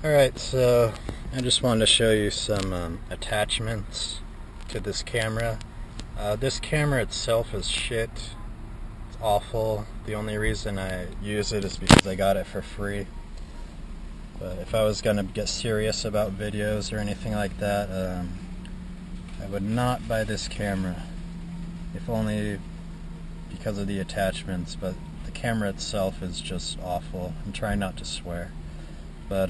Alright, so I just wanted to show you some attachments to this camera. This camera itself is shit. It's awful. The only reason I use it is because I got it for free. But if I was going to get serious about videos or anything like that, I would not buy this camera. If only because of the attachments, but the camera itself is just awful. I'm trying not to swear. But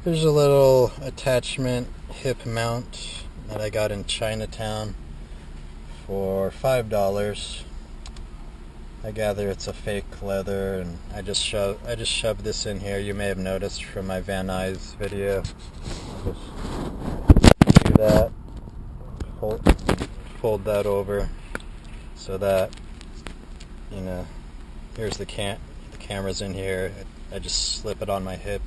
here's a little attachment hip mount that I got in Chinatown for $5. I gather it's a fake leather, and I just shoved this in here. You may have noticed from my Van Nuys video. Just do that. Fold that over so that, you know, here's the camera's in here. I just slip it on my hip.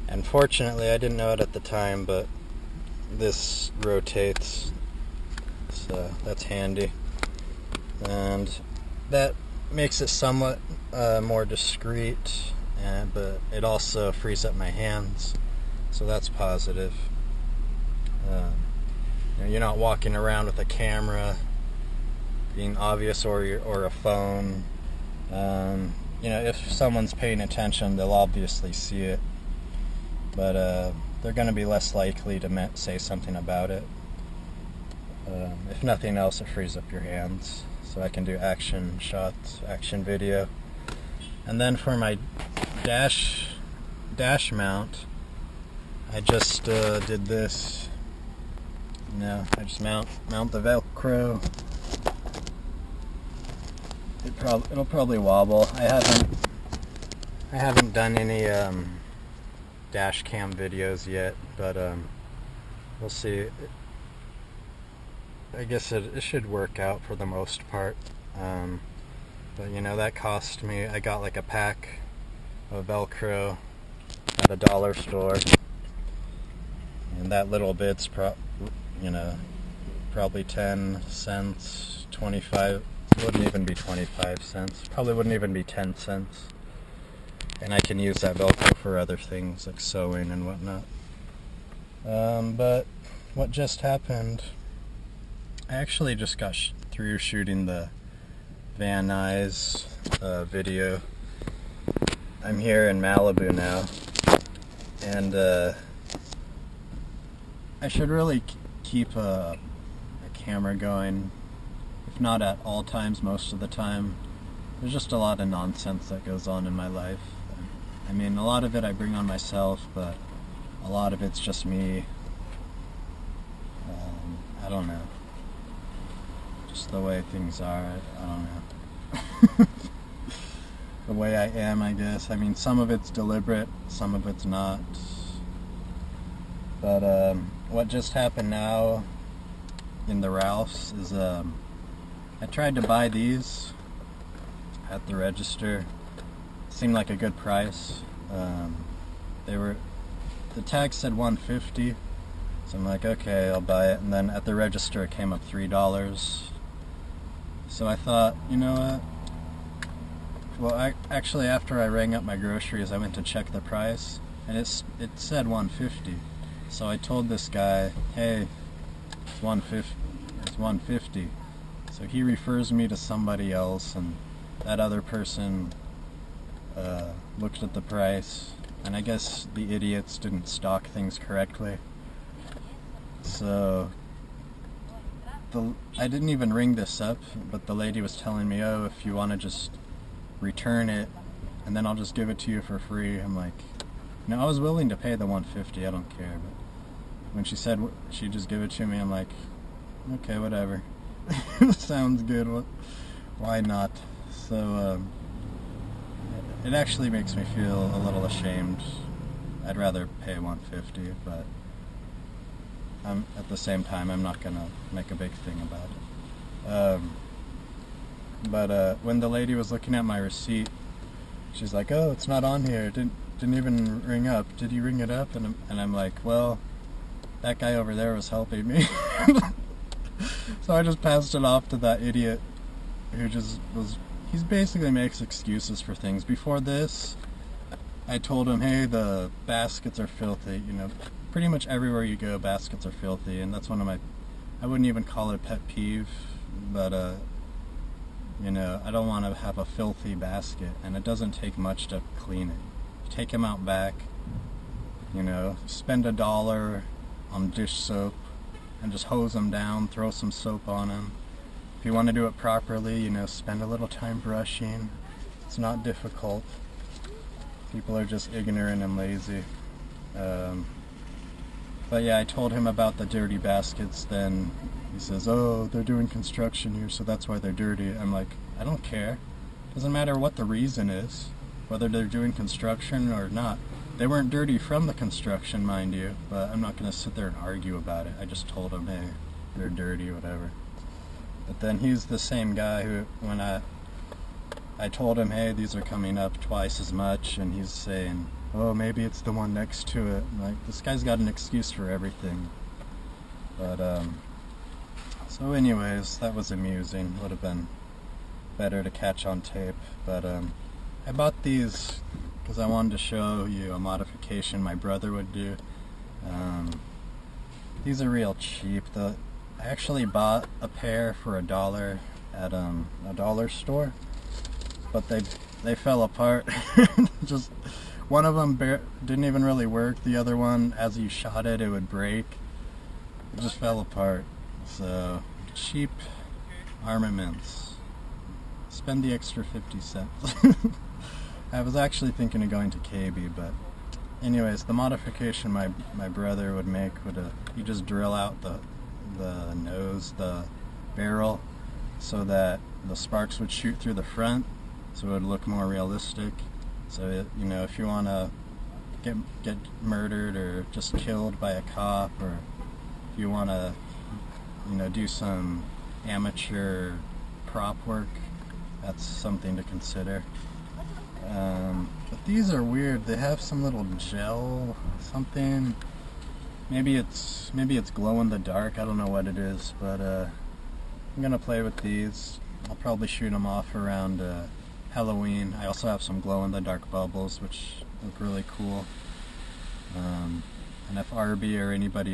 And fortunately, I didn't know it at the time, but this rotates, so that's handy. And that makes it somewhat more discreet, but it also frees up my hands, so that's positive. You're not walking around with a camera being obvious, or a phone. If someone's paying attention, they'll obviously see it, but they're going to be less likely to say something about it. If nothing else, it frees up your hands, so I can do action shots, action video. And then for my dash mount, I just did this. I just mount the Velcro. It'll probably wobble. I haven't done any dash cam videos yet, but we'll see. I guess it should work out for the most part. But that cost me. I got like a pack of Velcro at a dollar store, and that little bit's probably 10 cents, 25. Wouldn't even be 25 cents. Probably wouldn't even be 10 cents. And I can use that Velcro for other things like sewing and whatnot. But what just happened, I actually just got through shooting the Van Nuys video. I'm here in Malibu now, and I should really keep a camera going. If not at all times, most of the time. There's just a lot of nonsense that goes on in my life. I mean, a lot of it I bring on myself, but a lot of it's just me. I don't know. Just the way things are, I don't know. The way I am, I guess. I mean, some of it's deliberate, some of it's not. But what just happened now in the Ralph's is I tried to buy these at the register. Seemed like a good price. The tag said $150, so I'm like, okay, I'll buy it. And then at the register it came up $3. So I thought, you know what? Well, actually after I rang up my groceries, I went to check the price, and it said $150. So I told this guy, hey, it's $150. So he refers me to somebody else, and that other person looked at the price, and I guess the idiots didn't stock things correctly. So I didn't even ring this up, but the lady was telling me, oh, if you want to just return it, and then I'll just give it to you for free. I'm like, no, I was willing to pay the $150, I don't care. But when she said she'd just give it to me, I'm like, okay, whatever. Sounds good. Why not? So it actually makes me feel a little ashamed. I'd rather pay $150, but at the same time, I'm not gonna make a big thing about it. But when the lady was looking at my receipt, she's like, "Oh, it's not on here. It didn't even ring up. Did you ring it up?" And I'm like, "Well, that guy over there was helping me." So I just passed it off to that idiot who just was. He basically makes excuses for things. Before this, I told him, hey, the baskets are filthy. You know, pretty much everywhere you go, baskets are filthy, and that's one of my, I wouldn't even call it a pet peeve, but you know, I don't want to have a filthy basket, and it doesn't take much to clean it. You take them out back, you know, spend $1 on dish soap, and just hose them down, throw some soap on them. If you want to do it properly, you know, spend a little time brushing. It's not difficult. People are just ignorant and lazy. But yeah, I told him about the dirty baskets, then he says, oh, they're doing construction here, so that's why they're dirty. I'm like, I don't care. Doesn't matter what the reason is, whether they're doing construction or not. They weren't dirty from the construction, mind you, but I'm not going to sit there and argue about it. I just told him, hey, they're dirty, whatever. But then he's the same guy who, when I told him, hey, these are coming up twice as much, and he's saying, oh, maybe it's the one next to it. I'm like, this guy's got an excuse for everything. But, so anyways, that was amusing. Would have been better to catch on tape. But, I bought these because I wanted to show you a modification my brother would do. These are real cheap. I actually bought a pair for $1 at a dollar store, but they fell apart. Just one of them didn't even really work. The other one, as you shot it, it would break. It just fell apart. So cheap armaments. Spend the extra 50 cents. I was actually thinking of going to KB, but anyways, the modification my brother would make would you just drill out the nose, the barrel, so that the sparks would shoot through the front, so it would look more realistic. So you know, if you want to get murdered or just killed by a cop, or if you want to, you know, do some amateur prop work, that's something to consider. But these are weird. They have some little gel, something. Maybe it's glow in the dark. I don't know what it is, but I'm gonna play with these. I'll probably shoot them off around Halloween. I also have some glow in the dark bubbles, which look really cool. And if RB or anybody